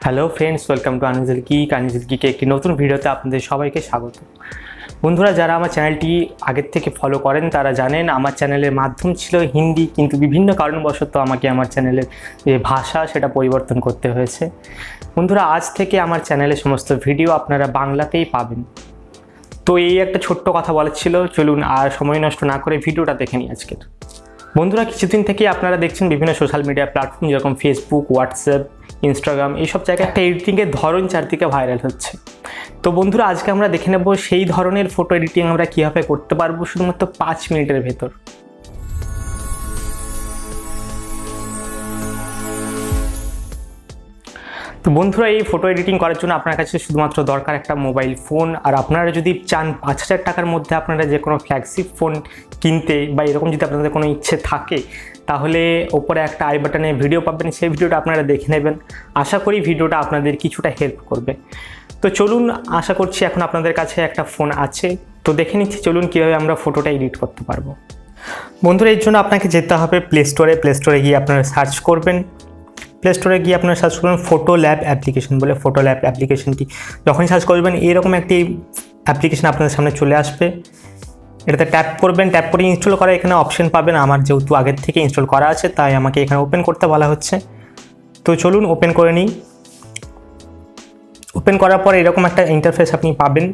Hello friends, welcome to Anijel Geek. আনিজেল গিকে একটি নতুন ভিডিওতে আপনাদের সবাইকে স্বাগত। বন্ধুরা, যারা আমার চ্যানেলটি আগের থেকে ফলো করেন তারা জানেন আমার চ্যানেলের মাধ্যম ছিল হিন্দি, কিন্তু বিভিন্ন কারণবশত আমাকে আমার চ্যানেলের যে ভাষা সেটা পরিবর্তন করতে হয়েছে। বন্ধুরা, আজ থেকে আমার চ্যানেলের সমস্ত ভিডিও আপনারা বাংলাতেই পাবেন। তো এই একটা ছোট্ট কথা বলার ছিল, চলুন আর সময় নষ্ট না করে ভিডিওটা দেখে নিই আজকের। বন্ধুরা, কিছুদিন থেকে আপনারা দেখছেন বিভিন্ন সোশ্যাল মিডিয়া প্ল্যাটফর্ম যেরকম ফেসবুক, হোয়াটসঅ্যাপ, ইনস্টাগ্রাম, এইসব জায়গায় একটা এডিটিংয়ের ধরন চারদিকে ভাইরাল হচ্ছে। তো বন্ধুরা, আজকে আমরা দেখে নেব সেই ধরনের ফটো এডিটিং আমরা কীভাবে করতে পারবো শুধুমাত্র 5 মিনিটের ভেতর। তো বন্ধুরা, এই ফটো এডিটিং করার জন্য আপনার কাছে শুধুমাত্র দরকার একটা মোবাইল ফোন। আর আপনারা যদি চান 5,000 টাকার মধ্যে আপনারা যে কোনো ফ্ল্যাগশিপ ফোন কিনতে বা এরকম যদি আপনাদের কোনো ইচ্ছে থাকে, তাহলে ওপরে একটা আই বাটনে ভিডিও পাবেন, সেই ভিডিওটা আপনারা দেখে নেবেন। আশা করি ভিডিওটা আপনাদের কিছুটা হেল্প করবে। তো চলুন, আশা করছি এখন আপনাদের কাছে একটা ফোন আছে, তো দেখে নিচ্ছি চলুন কীভাবে আমরা ফটোটা এডিট করতে পারবো। বন্ধুরা, এর জন্য আপনাকে যেতে হবে প্লে স্টোরে গিয়ে আপনারা সার্চ করবেন। প্লে স্টোরে গিয়ে আপনারা সার্চ করবেন ফটো ল্যাব অ্যাপ্লিকেশন বলে। ফটো ল্যাব অ্যাপ্লিকেশনটি যখনই সার্চ করবেন এরকম একটি অ্যাপ্লিকেশন আপনাদের সামনে চলে আসবে। এটাতে ট্যাপ করবেন, ট্যাপ করে ইনস্টল করা এখানে অপশন পাবেন। আমার যেহেতু আগের থেকে ইনস্টল করা আছে তাই আমাকে এখানে ওপেন করতে বলা হচ্ছে। তো চলুন ওপেন করে নিই। ওপেন করার পর এরকম একটা ইন্টারফেস আপনি পাবেন।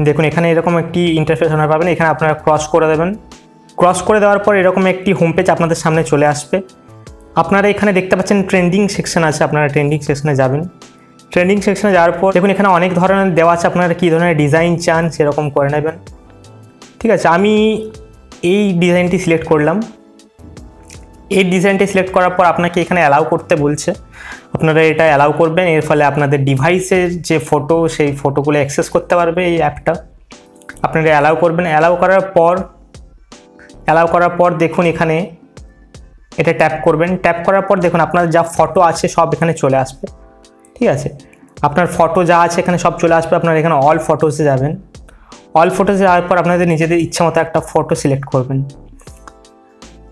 দেখুন, এখানে এরকম একটি ইন্টারফেস আপনারা পাবেন। এখানে আপনারা ক্রস করে দেবেন। ক্রস করে দেওয়ার পর এরকম একটি হোম পেজ আপনাদের সামনে চলে আসবে। আপনারা এখানে দেখতে পাচ্ছেন ট্রেন্ডিং সেকশন আছে, আপনারা ট্রেন্ডিং সেকশনে যাবেন। ট্রেন্ডিং সেকশনে যাওয়ার পর দেখুন এখানে অনেক ধরনের দেওয়া আছে, আপনারা কী ধরনের ডিজাইন চান সেরকম করে নেবেন। ঠিক আছে, আমি এই ডিজাইনটি সিলেক্ট করলাম। এই ডিজাইনটি সিলেক্ট করার পর আপনাকে এখানে অ্যালাউ করতে বলছে, আপনারা এটা অ্যালাউ করবেন। এর ফলে আপনাদের ডিভাইসের যে ফটো সেই ফটোগুলো অ্যাক্সেস করতে পারবে এই অ্যাপটা। আপনারা অ্যালাউ করবেন। অ্যালাউ করার পর দেখুন এখানে এটা ট্যাপ করবেন। ট্যাপ করার পর দেখুন আপনার যা ফটো আছে সব এখানে চলে আসবে। ঠিক আছে, আপনার ফটো যা আছে এখানে সব চলে আসবে। আপনারা এখানে অল ফটোসে যাবেন। অল ফটোসে যাওয়ার পর আপনাদের নিজেদের ইচ্ছা মতো একটা ফটো সিলেক্ট করবেন।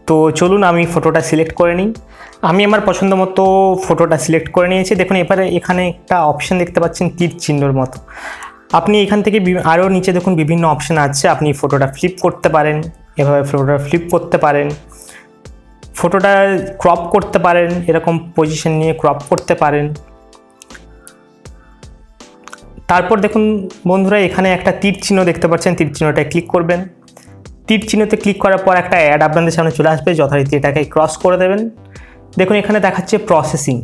তো চলুন আমি ফটোটা সিলেক্ট করে নিই। আমি আমার পছন্দ মতো ফটোটা সিলেক্ট করে নিয়েছি। দেখুন এবারে এখানে একটা অপশান দেখতে পাচ্ছেন তীর চিহ্নর মতো। আপনি এখান থেকে আরও নিচে দেখুন বিভিন্ন অপশান আছে। আপনি ফটোটা ফ্লিপ করতে পারেন, এভাবে ফটোটা ফ্লিপ করতে পারেন, ফটোটা ক্রপ করতে পারেন, এরকম পজিশন নিয়ে ক্রপ করতে পারেন। তারপর দেখুন বন্ধুরা, এখানে একটা তীর চিহ্ন দেখতে পাচ্ছেন, তীর চিহ্নটায় ক্লিক করবেন। তীর চিহ্নতে ক্লিক করার পর একটা অ্যাড আপনাদের সামনে চলে আসবে, যথারীতি এটাকে ক্রস করে দেবেন। দেখুন এখানে দেখাচ্ছে প্রসেসিং।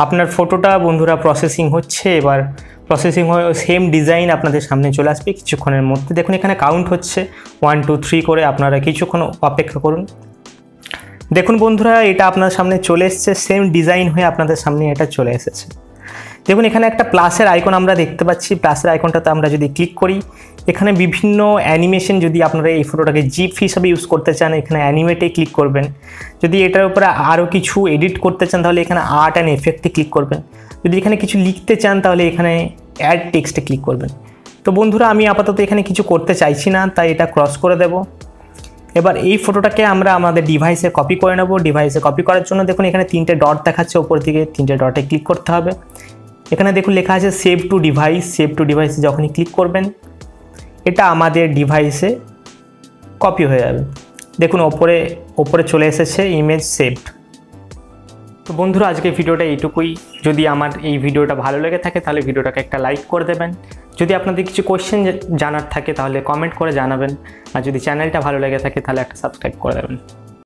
আপনার ফটোটা বন্ধুরা প্রসেসিং হচ্ছে। এবার প্রসেসিং হয়ে সেম ডিজাইন আপনাদের সামনে চলে আসবে কিছুক্ষণের মধ্যে। দেখুন এখানে কাউন্ট হচ্ছে 1 2 3 করে। আপনারা কিছুক্ষণ অপেক্ষা করুন। দেখুন বন্ধুরা, এটা আপনার সামনে চলে এসেছে, সেম ডিজাইন হয়ে আপনাদের সামনে এটা চলে এসেছে। দেখুন এখানে একটা প্লাসের আইকন আমরা দেখতে পাচ্ছি। প্লাসের আইকনটাতে আমরা যদি ক্লিক করি, এখানে বিভিন্ন অ্যানিমেশন, যদি আপনারা এই ফটোটাকে জিপ হিসাবে ইউজ করতে চান এখানে অ্যানিমেটে ক্লিক করবেন। যদি এটার উপরে আরও কিছু এডিট করতে চান তাহলে এখানে আর্ট অ্যান্ড এফেক্টে ক্লিক করবেন। যদি এখানে কিছু লিখতে চান তাহলে এখানে অ্যাড টেক্সটে ক্লিক করবেন। তো বন্ধুরা, আমি আপাতত এখানে কিছু করতে চাইছি না, তাই এটা ক্রস করে দেব। এবার এই ফটোটাকে আমরা আমাদের ডিভাইসে কপি করে নেব। ডিভাইসে কপি করার জন্য দেখুন এখানে 3টে ডট দেখাচ্ছে, ওপর দিকে 3টে ডটে ক্লিক করতে হবে। এখানে দেখুন লেখা আছে save two device. Save two ডিভাইসে যখনই ক্লিক করবেন এটা আমাদের ডিভাইসে কপি হয়ে যাবে। দেখুন ওপরে চলে এসেছে ইমেজ সেভড। তো বন্ধুরা, আজকে ভিডিওটা এইটুকুই। যদি আমার এই ভিডিওটা ভালো লেগে থাকে তাহলে ভিডিওটাকে একটা লাইক করে দেবেন। যদি আপনাদের কিছু কোয়েশ্চেন জানার থাকে তাহলে কমেন্ট করে জানাবেন। আর যদি চ্যানেলটা ভালো লেগে থাকে তাহলে একটা সাবস্ক্রাইব করে দেবেন।